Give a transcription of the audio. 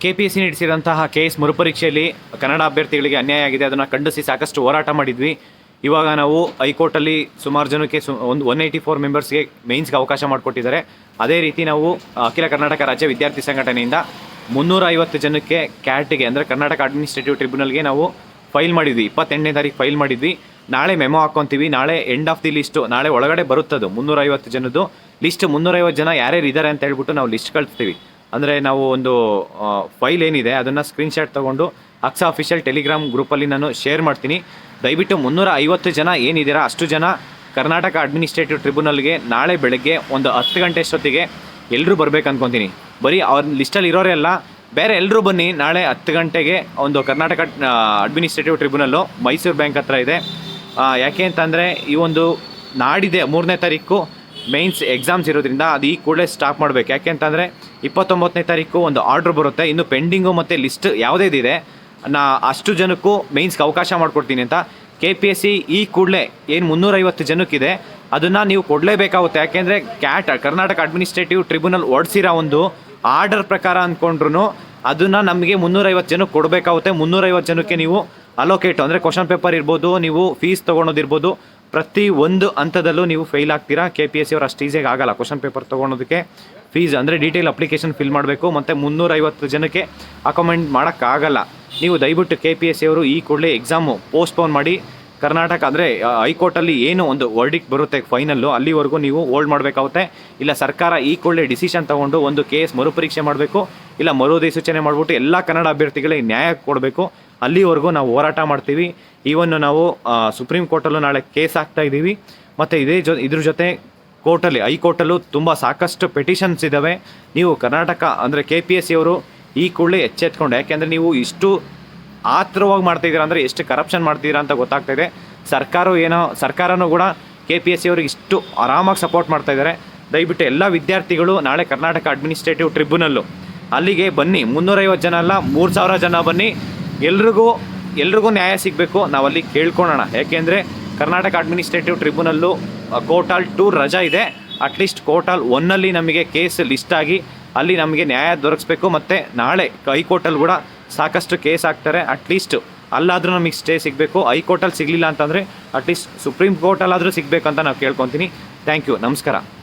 KPSC ನಡೆಸಿದಂತಹ KS ಮರುಪರೀಕ್ಷೆಯಲ್ಲಿ Kannada ಅಭ್ಯರ್ಥಿಗಳಿಗೆ ಅನ್ಯಾಯ ಆಗಿದೆ. ಅದನ್ನು ಖಂಡಿಸಿ ಸಾಕಷ್ಟು ಹೋರಾಟ ಮಾಡಿದ್ವಿ. ಇವಾಗ ನಾವು ಹೈಕೋರ್ಟಲ್ಲಿ ಸುಮಾರು ಜನಕ್ಕೆ 184 ಮೆಂಬರ್ಸ್ಗೆ ಮೇನ್ಸ್ಗೆ ಅವಕಾಶ ಮಾಡಿಕೊಟ್ಟಿದ್ದಾರೆ. ಅದೇ ರೀತಿ ನಾವು ಅಖಿಲ ಕರ್ನಾಟಕ ರಾಜ್ಯ ವಿದ್ಯಾರ್ಥಿ ಸಂಘಟನೆಯಿಂದ 350 ಜನಕ್ಕೆ ಕ್ಯಾಟ್ಗೆ ಅಂದರೆ ಕರ್ನಾಟಕ ಅಡ್ಮಿನಿಸ್ಟ್ರೇಟಿವ್ ಟ್ರಿಬ್ಯುನಲ್ಗೆ ನಾವು ಫೈಲ್ ಮಾಡಿದ್ವಿ. 28ನೇ ತಾರೀಕು ಫೈಲ್ ಮಾಡಿದ್ವಿ. ನಾಳೆ ಮೆಮೊ ಹಾಕ್ಕೊತೀವಿ. ನಾಳೆ ಎಂಡ್ ಆಫ್ ದಿ ಲಿಸ್ಟು ನಾಳೆ ಒಳಗಡೆ ಬರುತ್ತದು 350 ಜನದ್ದು ಲಿಸ್ಟ್. 350 ಜನ ಯಾರ್ಯಾರು ಇದ್ದಾರೆ ಅಂತ ಹೇಳ್ಬಿಟ್ಟು ನಾವು ಲಿಸ್ಟ್ ಕಳಿಸ್ತೀವಿ. ಅಂದರೆ ನಾವು ಒಂದು ಫೈಲ್ ಏನಿದೆ ಅದನ್ನು ಸ್ಕ್ರೀನ್ಶಾಟ್ ತೊಗೊಂಡು ಅಕ್ಸಾ ಅಫಿಷಿಯಲ್ ಟೆಲಿಗ್ರಾಮ್ ಗ್ರೂಪಲ್ಲಿ ನಾನು ಶೇರ್ ಮಾಡ್ತೀನಿ. ದಯವಿಟ್ಟು 350 ಜನ ಏನಿದ್ದೀರಾ ಅಷ್ಟು ಜನ ಕರ್ನಾಟಕ ಅಡ್ಮಿನಿಸ್ಟ್ರೇಟಿವ್ ಟ್ರಿಬ್ಯುನಲ್ಗೆ ನಾಳೆ ಬೆಳಗ್ಗೆ ಒಂದು 10 ಗಂಟೆ ಅಷ್ಟೊತ್ತಿಗೆ ಎಲ್ಲರೂ ಬರಬೇಕು ಅಂದ್ಕೊತೀನಿ. ಬರೀ ಅವ್ರ ಲಿಸ್ಟಲ್ಲಿ ಇರೋರೇ ಅಲ್ಲ, ಬೇರೆ ಎಲ್ಲರೂ ಬನ್ನಿ. ನಾಳೆ 10 ಗಂಟೆಗೆ ಒಂದು Karnataka administrative tribunal Mysuru bank ಹತ್ರ ಇದೆ. ಯಾಕೆ ಅಂತಂದರೆ ಈ ಒಂದು ನಾಡಿದೆ 3ನೇ ತಾರೀಕು ಮೇನ್ಸ್ ಎಕ್ಸಾಮ್ಸ್ ಇರೋದ್ರಿಂದ ಅದು ಈ ಕೂಡಲೇ ಸ್ಟಾಪ್ ಮಾಡಬೇಕು. ಯಾಕೆ ಅಂತಂದರೆ 29ನೇ ತಾರೀಕು ಒಂದು ಆರ್ಡ್ರ್ ಬರುತ್ತೆ. ಇನ್ನು ಪೆಂಡಿಂಗು ಮತ್ತು ಲಿಸ್ಟ್ ಯಾವುದೇದಿದೆ ಅಷ್ಟು ಜನಕ್ಕೂ ಮೇನ್ಸ್ಗೆ ಅವಕಾಶ ಮಾಡಿಕೊಡ್ತೀನಿ ಅಂತ KPSC ಈ ಕೂಡಲೇ ಏನು 350 ಜನಕ್ಕಿದೆ ಅದನ್ನು ನೀವು ಕೊಡಲೇಬೇಕಾಗುತ್ತೆ. ಯಾಕೆಂದರೆ ಕರ್ನಾಟಕ ಅಡ್ಮಿನಿಸ್ಟ್ರೇಟಿವ್ ಟ್ರಿಬ್ಯುನಲ್ ಹೊರಡಿಸಿರೋ ಒಂದು ಆರ್ಡರ್ ಪ್ರಕಾರ ಅಂದ್ಕೊಂಡ್ರು ಅದನ್ನು ನಮಗೆ 350 ಜನಕ್ಕೆ ಕೊಡಬೇಕಾಗುತ್ತೆ. 350 ಜನಕ್ಕೆ ನೀವು ಅಲೋಕೇಟು ಅಂದರೆ ಕ್ವಶನ್ ಪೇಪರ್ ಇರ್ಬೋದು, ನೀವು ಫೀಸ್ ತೊಗೊಳೋದಿರ್ಬೋದು, ಪ್ರತಿ ಒಂದು ಹಂತದಲ್ಲೂ ನೀವು ಫೇಲ್ ಆಗ್ತೀರಾ. KPSC ಅವ್ರು ಅಷ್ಟು ಈಸಿಯಾಗಿ ಆಗಲ್ಲ ಕ್ವಶನ್ ಪೇಪರ್ ತೊಗೊಳೋದಕ್ಕೆ. ಫೀಸ್ ಅಂದರೆ ಡೀಟೇಲ್ ಅಪ್ಲಿಕೇಶನ್ ಫಿಲ್ ಮಾಡಬೇಕು ಮತ್ತು 350 ಜನಕ್ಕೆ ಅಕಾಮೆಂಟ್ ಮಾಡೋಕ್ಕಾಗಲ್ಲ. ನೀವು ದಯವಿಟ್ಟು KPSC ಅವರು ಈ ಕೂಡಲೇ ಎಕ್ಸಾಮು ಪೋಸ್ಟ್ಪೋನ್ ಮಾಡಿ ಕರ್ನಾಟಕ ಅಂದರೆ ಹೈಕೋರ್ಟಲ್ಲಿ ಏನು ಒಂದು ವರ್ಡಿಕ್ಟ್ ಬರುತ್ತೆ ಫೈನಲ್ಲು ಅಲ್ಲಿವರೆಗೂ ನೀವು ಹೋಲ್ಡ್ ಮಾಡಬೇಕಾಗುತ್ತೆ. ಇಲ್ಲ ಸರ್ಕಾರ ಈ ಕೂಡಲೇ ಡಿಸಿಷನ್ ತೊಗೊಂಡು ಒಂದು ಕೇಸ್ ಮರುಪರೀಕ್ಷೆ ಮಾಡಬೇಕು, ಇಲ್ಲ ಮರುಧಿಸೂಚನೆ ಮಾಡಿಬಿಟ್ಟು ಎಲ್ಲ ಕನ್ನಡ ಅಭ್ಯರ್ಥಿಗಳಿಗೆ ನ್ಯಾಯ ಕೊಡಬೇಕು. ಅಲ್ಲಿವರೆಗೂ ನಾವು ಹೋರಾಟ ಮಾಡ್ತೀವಿ. ಈವನ್ನು ನಾವು ಸುಪ್ರೀಂ ಕೋರ್ಟಲ್ಲೂ ನಾಳೆ ಕೇಸ್ ಹಾಕ್ತಾ ಇದ್ದೀವಿ. ಮತ್ತು ಇದ್ರ ಜೊತೆ ಹೈಕೋರ್ಟಲ್ಲೂ ತುಂಬ ಸಾಕಷ್ಟು ಪೆಟಿಷನ್ಸ್ ಇದ್ದಾವೆ. ನೀವು ಕರ್ನಾಟಕ ಅಂದರೆ KPSC ಅವರು ಈ ಕೂಡಲೇ ಎಚ್ಚೆತ್ಕೊಂಡು, ಯಾಕೆಂದರೆ ನೀವು ಇಷ್ಟು ಆತುರವಾಗಿ ಮಾಡ್ತಾಯಿದ್ದೀರಾ ಅಂದರೆ ಎಷ್ಟು ಕರಪ್ಷನ್ ಮಾಡ್ತಿದ್ದೀರಾ ಅಂತ ಗೊತ್ತಾಗ್ತಾಯಿದೆ. ಸರ್ಕಾರನೂ ಕೂಡ KPSC ಅವ್ರಿಗೆ ಇಷ್ಟು ಆರಾಮಾಗಿ ಸಪೋರ್ಟ್ ಮಾಡ್ತಾಯಿದ್ದಾರೆ. ದಯವಿಟ್ಟು ಎಲ್ಲ ವಿದ್ಯಾರ್ಥಿಗಳು ನಾಳೆ ಕರ್ನಾಟಕ ಅಡ್ಮಿನಿಸ್ಟ್ರೇಟಿವ್ ಟ್ರಿಬ್ಯುನಲ್ಲು ಅಲ್ಲಿಗೆ ಬನ್ನಿ. 350 ಜನ ಅಲ್ಲ, 3000 ಜನ ಬನ್ನಿ. ಎಲ್ರಿಗೂ ನ್ಯಾಯ ಸಿಗಬೇಕು. ನಾವಲ್ಲಿ ಕೇಳ್ಕೊಳ್ಳೋಣ. ಯಾಕೆಂದರೆ ಕರ್ನಾಟಕ ಅಡ್ಮಿನಿಸ್ಟ್ರೇಟಿವ್ ಟ್ರಿಬ್ಯುನಲ್ಲು ಕೋರ್ಟಾಲ್ 2 ರಜಾ ಇದೆ. ಅಟ್ಲೀಸ್ಟ್ ಕೋರ್ಟಾಲ್ 1ನಲ್ಲಿ ನಮಗೆ ಕೇಸ್ ಲಿಸ್ಟ್ ಆಗಿ ಅಲ್ಲಿ ನಮಗೆ ನ್ಯಾಯ ದೊರಕಿಸ್ಬೇಕು. ಮತ್ತು ನಾಳೆ ಹೈಕೋರ್ಟಲ್ಲಿ ಕೂಡ ಸಾಕಷ್ಟು ಕೇಸ್ ಆಗ್ತಾರೆ. ಅಟ್ಲೀಸ್ಟ್ ಅಲ್ಲಾದರೂ ನಮಗೆ ಸ್ಟೇ ಸಿಗಬೇಕು. ಹೈಕೋರ್ಟಲ್ಲಿ ಸಿಗಲಿಲ್ಲ ಅಂತಂದರೆ ಅಟ್ಲೀಸ್ಟ್ ಸುಪ್ರೀಂ ಕೋರ್ಟಲ್ಲಾದರೂ ಸಿಗಬೇಕು ಅಂತ ನಾವು ಕೇಳ್ಕೊತೀನಿ. Thank you. ನಮಸ್ಕಾರ.